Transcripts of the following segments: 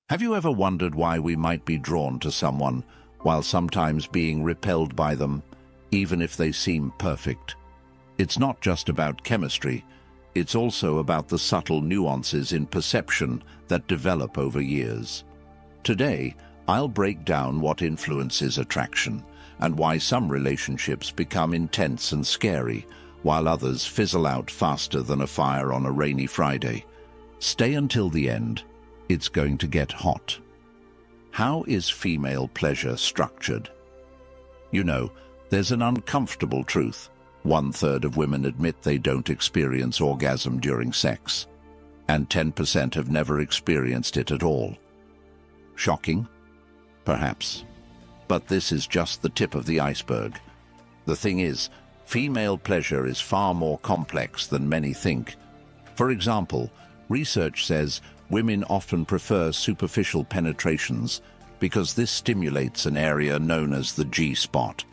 Have you ever wondered why we might be drawn to someone while sometimes being repelled by them, even if they seem perfect? It's not just about chemistry, it's also about the subtle nuances in perception that develop over years. Today, I'll break down what influences attraction and why some relationships become intense and scary, while others fizzle out faster than a fire on a rainy Friday. Stay until the end. It's going to get hot. How is female pleasure structured? You know, there's an uncomfortable truth. 1/3 of women admit they don't experience orgasm during sex, and 10% have never experienced it at all. Shocking? Perhaps. But this is just the tip of the iceberg. The thing is, female pleasure is far more complex than many think. For example, research says women often prefer superficial penetrations because this stimulates an area known as the G-spot.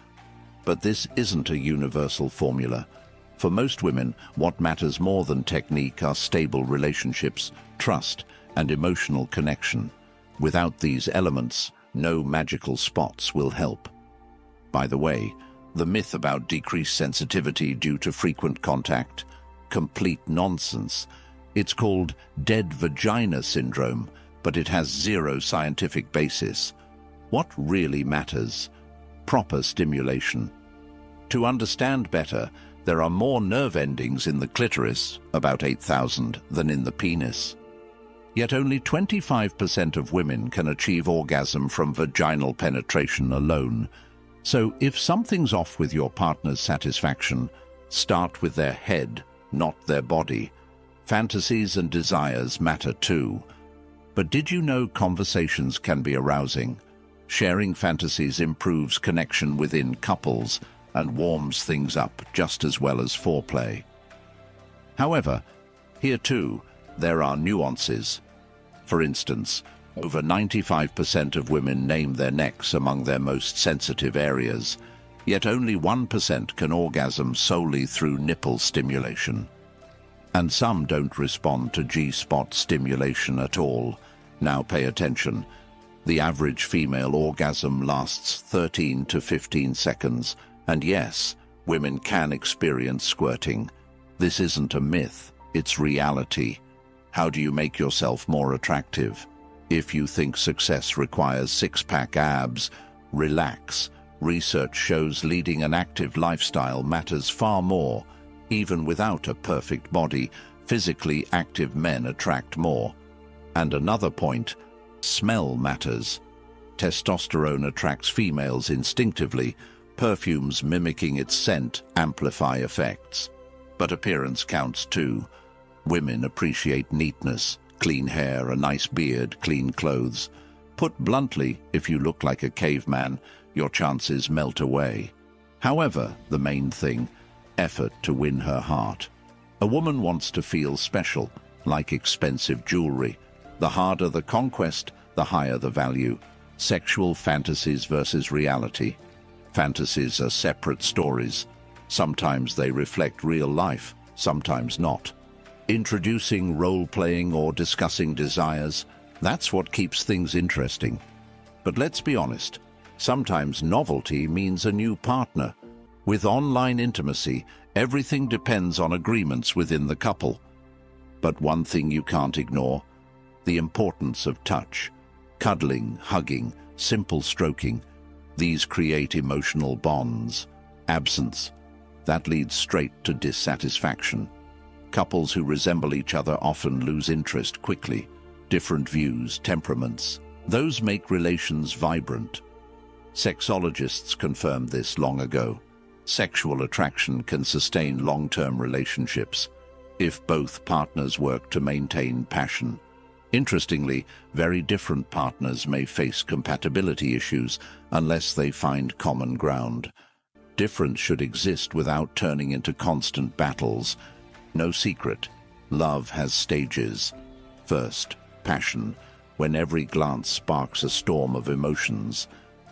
But this isn't a universal formula. For most women, what matters more than technique are stable relationships, trust, and emotional connection. Without these elements, no magical spots will help. By the way, the myth about decreased sensitivity due to frequent contact, complete nonsense. It's called dead vagina syndrome, but it has zero scientific basis. What really matters? Proper stimulation. To understand better, there are more nerve endings in the clitoris, about 8,000, than in the penis. Yet only 25% of women can achieve orgasm from vaginal penetration alone. So if something's off with your partner's satisfaction, start with their head, not their body. Fantasies and desires matter too. But did you know conversations can be arousing? Sharing fantasies improves connection within couples and warms things up just as well as foreplay. However, here too, there are nuances. For instance, over 95% of women name their necks among their most sensitive areas, yet only 1% can orgasm solely through nipple stimulation. And some don't respond to G-spot stimulation at all. Now pay attention. The average female orgasm lasts 13 to 15 seconds, and yes, women can experience squirting. This isn't a myth, it's reality. How do you make yourself more attractive? If you think success requires six-pack abs, relax. Research shows leading an active lifestyle matters far more. Even without a perfect body, physically active men attract more. And another point, smell matters. Testosterone attracts females instinctively. Perfumes mimicking its scent amplify effects. But appearance counts too. Women appreciate neatness, clean hair, a nice beard, clean clothes. Put bluntly, if you look like a caveman, your chances melt away. However, the main thing, effort to win her heart. A woman wants to feel special, like expensive jewelry. The harder the conquest, the higher the value. Sexual fantasies versus reality. Fantasies are separate stories. Sometimes they reflect real life, sometimes not. Introducing role-playing or discussing desires, that's what keeps things interesting. But let's be honest, sometimes novelty means a new partner. With online intimacy, everything depends on agreements within the couple. But one thing you can't ignore, the importance of touch. Cuddling, hugging, simple stroking. These create emotional bonds. Absence. That leads straight to dissatisfaction. Couples who resemble each other often lose interest quickly. Different views, temperaments. Those make relations vibrant. Sexologists confirmed this long ago. Sexual attraction can sustain long-term relationships if both partners work to maintain passion. Interestingly, very different partners may face compatibility issues unless they find common ground. Difference should exist without turning into constant battles. No secret, love has stages. First, passion, when every glance sparks a storm of emotions.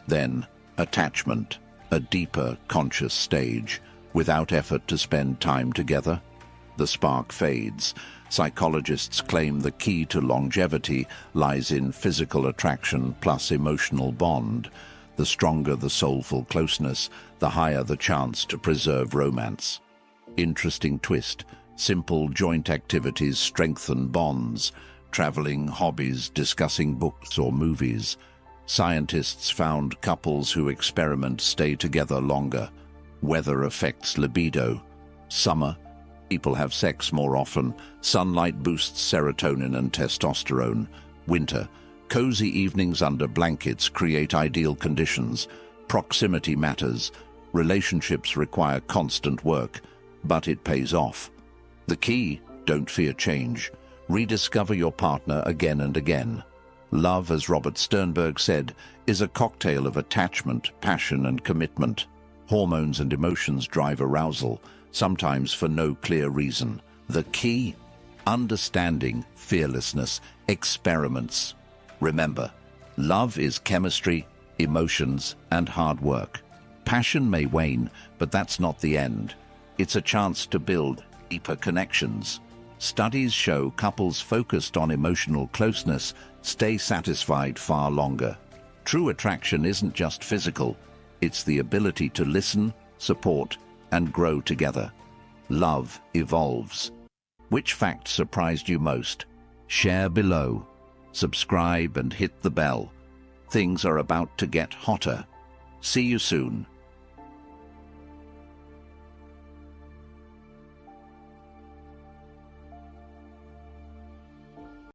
Then, attachment, a deeper, conscious stage, without effort to spend time together. the spark fades. Psychologists claim the key to longevity lies in physical attraction plus emotional bond. The stronger the soulful closeness, the higher the chance to preserve romance. Interesting twist. Simple joint activities strengthen bonds. Traveling, hobbies, discussing books or movies. Scientists found couples who experiment stay together longer. Weather affects libido. Summer, people have sex more often. Sunlight boosts serotonin and testosterone. Winter, cozy evenings under blankets create ideal conditions. Proximity matters. Relationships require constant work, but it pays off. The key, don't fear change. Rediscover your partner again and again. Love, as Robert Sternberg said, is a cocktail of attachment, passion, and commitment. Hormones and emotions drive arousal, sometimes for no clear reason. The key? Understanding, fearlessness, experiments. Remember, love is chemistry, emotions, and hard work. Passion may wane, but that's not the end. It's a chance to build deeper connections. Studies show couples focused on emotional closeness stay satisfied far longer. True attraction isn't just physical, it's the ability to listen, support, and grow together. Love evolves. Which fact surprised you most? Share below. Subscribe and hit the bell. Things are about to get hotter. See you soon.